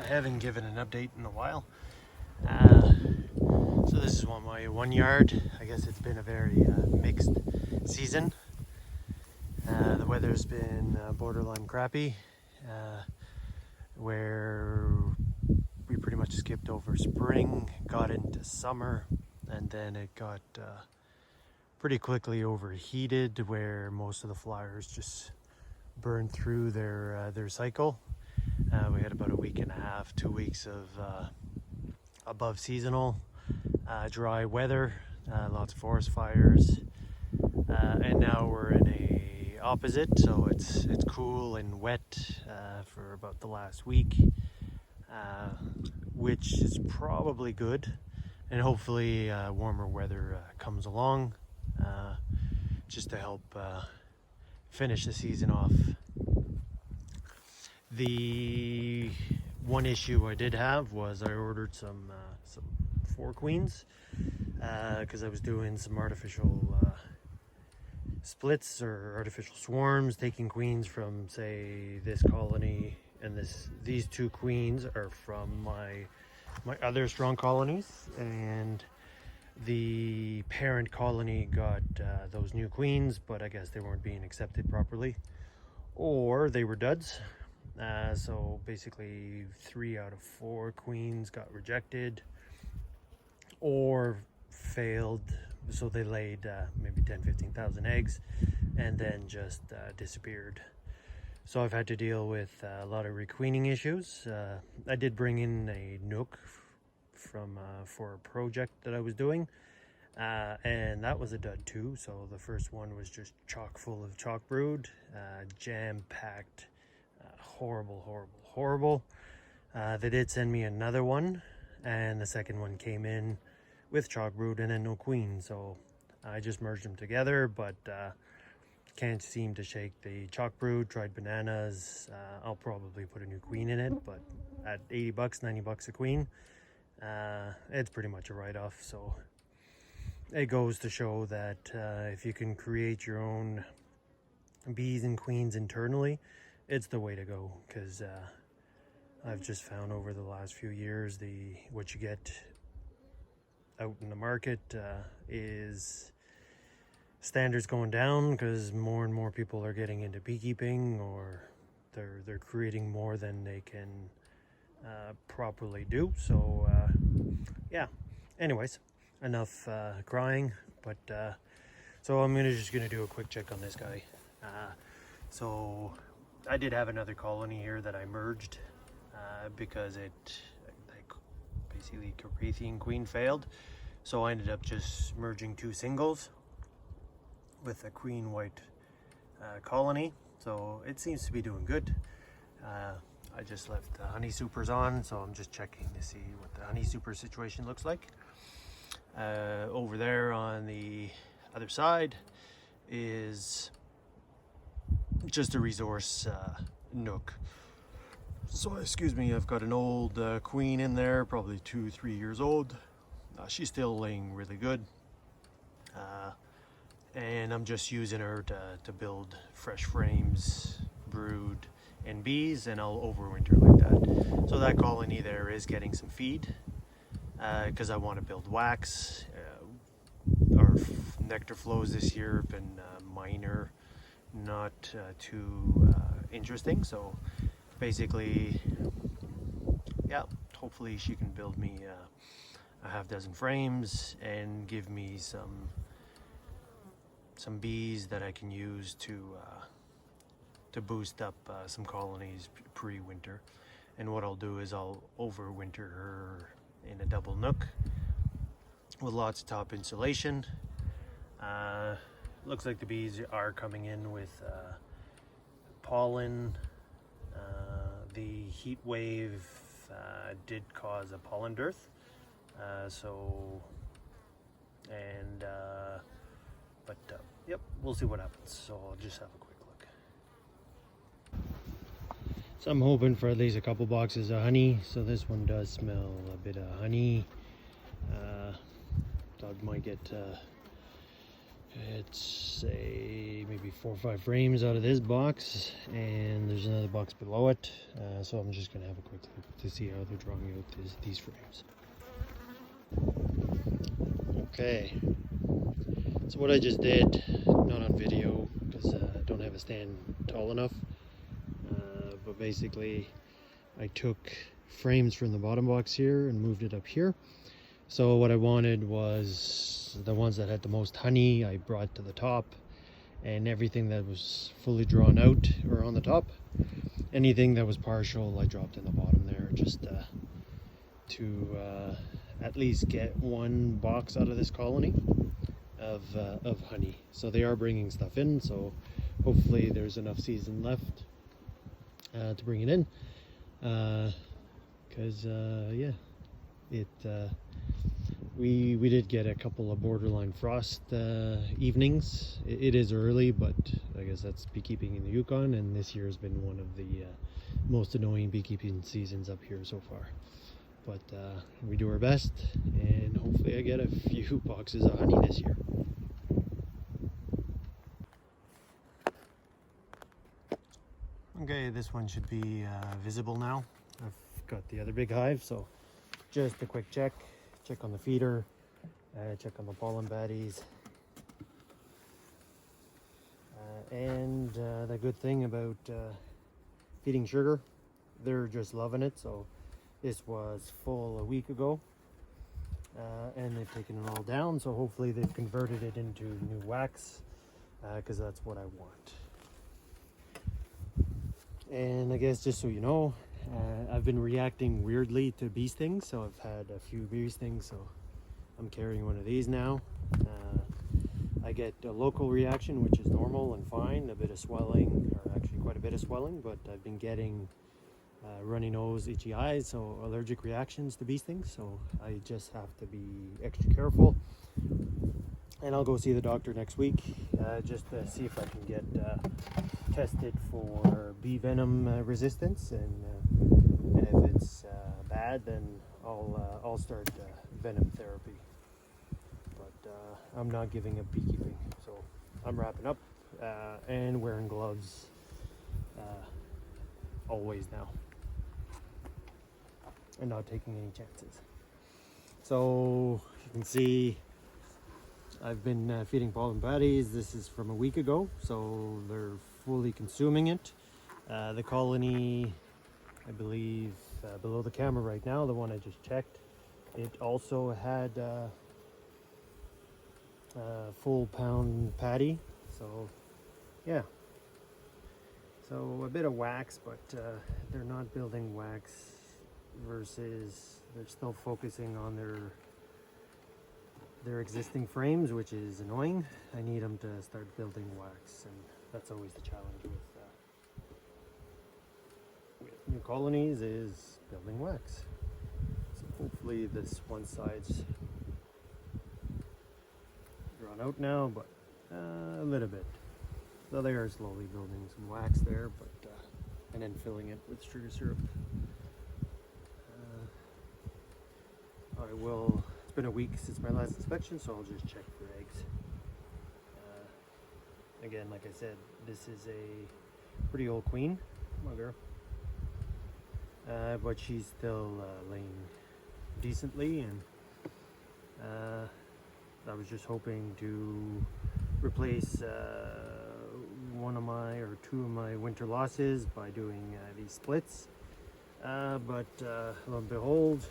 haven't given an update in a while. So this is my 1 yard. I guess it's been a very mixed season. The weather's been borderline crappy, where we pretty much skipped over spring, got into summer, and then it got pretty quickly overheated, where most of the flowers just burned through their cycle. We had about a week and a half, 2 weeks of above seasonal dry weather, lots of forest fires, and now we're in a opposite, so it's cool and wet for about the last week, which is probably good, and hopefully warmer weather comes along just to help finish the season off. The one issue I did have was I ordered some 4 queens because I was doing some artificial splits or artificial swarms, taking queens from, say, this colony, and these 2 queens are from my other strong colonies, and the parent colony got those new queens, but I guess they weren't being accepted properly, or they were duds. So basically 3 out of 4 queens got rejected or failed, so they laid maybe 10,000-15,000 eggs and then just disappeared. So I've had to deal with a lot of requeening issues. I did bring in a nook from for a project that I was doing, and that was a dud too. So the first one was just chock full of chalkbrood, jam-packed, horrible. They did send me another one, and the second one came in with chalkbrood and then no queen, so I just merged them together, but can't seem to shake the chalkbrood. Tried bananas. I'll probably put a new queen in it, but at 80 bucks, 90 bucks a queen, it's pretty much a write-off. So it goes to show that if you can create your own bees and queens internally, it's the way to go, because I've just found over the last few years what you get out in the market is standards going down, because more and more people are getting into beekeeping, or they're creating more than they can properly do. So yeah, anyways, enough crying, but so I'm just gonna do a quick check on this guy. So I did have another colony here that I merged because basically Carpathian queen failed, so I ended up just merging 2 singles with a queen white colony. So it seems to be doing good. I just left the honey supers on, so I'm just checking to see what the honey super situation looks like. Over there on the other side is just a resource nook. So excuse me, I've got an old queen in there, probably 2-3 years old. She's still laying really good, and I'm just using her to build fresh frames, brood, and bees, and I'll overwinter like that. So that colony there is getting some feed because I want to build wax. Our nectar flows this year have been minor, not too interesting, so basically, yeah, hopefully she can build me a half dozen frames and give me some bees that I can use to boost up some colonies pre-winter. And what I'll do is I'll overwinter her in a double nook with lots of top insulation. Looks like the bees are coming in with pollen. The heat wave did cause a pollen dearth, yep, we'll see what happens. So I'll just have a quick look. So I'm hoping for at least a couple boxes of honey. So this one does smell a bit of honey. Dog might get It's maybe 4 or 5 frames out of this box, and there's another box below it. So I'm just gonna have a quick look to see how they're drawing out these frames. Okay, so what I just did, not on video because I don't have a stand tall enough, but basically I took frames from the bottom box here and moved it up here. So what I wanted was the ones that had the most honey I brought to the top, and everything that was fully drawn out or on the top. Anything that was partial I dropped in the bottom there, just to at least get one box out of this colony of honey. So they are bringing stuff in, so hopefully there's enough season left to bring it in, because yeah, we did get a couple of borderline frost evenings. It is early, but I guess that's beekeeping in the Yukon, and this year has been one of the most annoying beekeeping seasons up here so far. But we do our best, and hopefully I get a few boxes of honey this year. Okay, this one should be visible now. I've got the other big hive, so just a quick check on the feeder, check on the pollen patties, and the good thing about feeding sugar, they're just loving it. So this was full a week ago, and they've taken it all down, so hopefully they've converted it into new wax, because that's what I want. And I guess just so you know, I've been reacting weirdly to bee stings, so I've had a few bee stings, so I'm carrying one of these now. I get a local reaction, which is normal and fine, a bit of swelling, or actually quite a bit of swelling, but I've been getting runny nose, itchy eyes, so allergic reactions to bee stings, so I just have to be extra careful. And I'll go see the doctor next week, just to see if I can get tested for bee venom resistance, and if it's bad, then I'll start venom therapy. But I'm not giving up beekeeping, so I'm wrapping up and wearing gloves always now, and not taking any chances. So you can see I've been feeding pollen patties. This is from a week ago, so they're fully consuming it. The colony, I believe, below the camera right now, the one I just checked, it also had a full pound patty. So yeah, so a bit of wax, but they're not building wax, versus they're still focusing on their existing frames, which is annoying. I need them to start building wax, and that's always the challenge with new colonies, is building wax. So hopefully this one side's drawn out now, but a little bit. So they are slowly building some wax there, but and then filling it with sugar syrup. I will. It's been a week since my last inspection, so I'll just check for eggs. Again, like I said, this is a pretty old queen. Come on, girl. But she's still laying decently, and I was just hoping to replace one of my, or two of my winter losses by doing these splits, but lo and behold,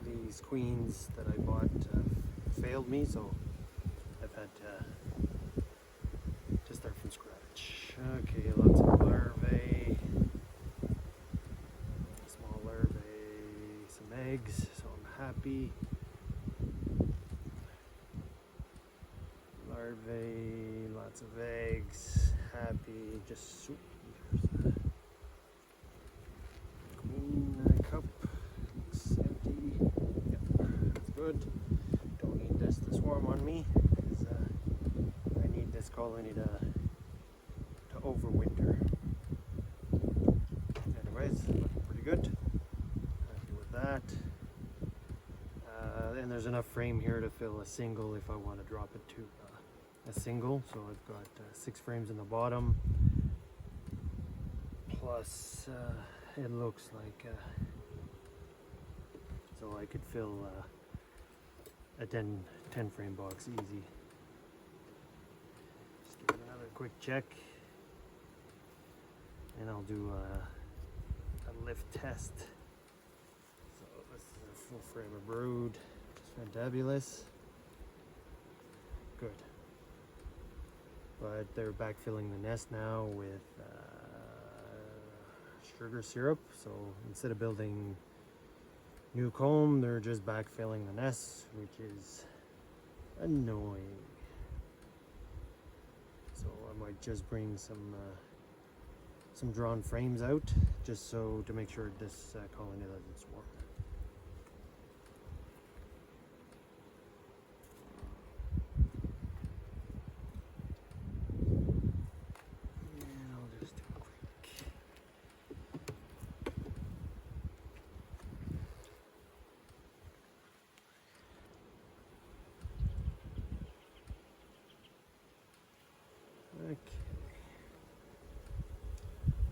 these queens that I bought failed me, so I've had to start from scratch. Okay, lots of larvae, small larvae, some eggs, so I'm happy. Larvae, lots of eggs, happy, just soup. Queen cup, looks empty. Yep, that's good. Don't need this to swarm on me, because I need this colony to overwinter. Anyways, looking pretty good. Happy with that. And there's enough frame here to fill a single if I want to drop it to a single. So I've got 6 frames in the bottom, plus it looks like so I could fill a 10 frame box easy. Just give it another quick check, and I'll do a lift test. So this is a full frame of brood. It's fantabulous. Good. But they're backfilling the nest now with sugar syrup. So instead of building new comb, they're just backfilling the nest, which is annoying. So I might just bring some drawn frames out, just so to make sure this colony doesn't swarm. And I'll just do a quick. Okay.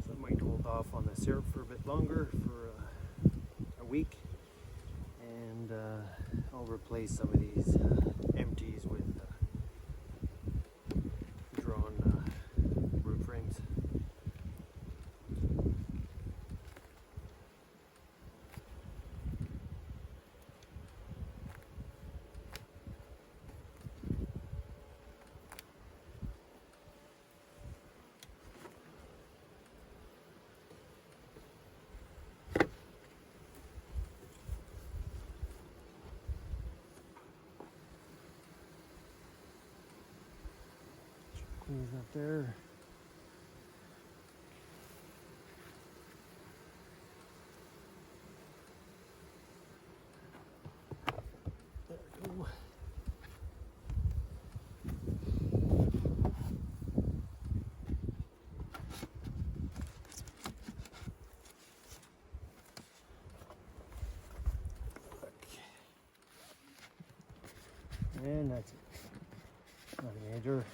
So I might hold off on the syrup for a bit longer, for a week, and I'll replace some of these empties with drawn brood frames. Queen's not there. There we go. Okay. And that's it. Not major.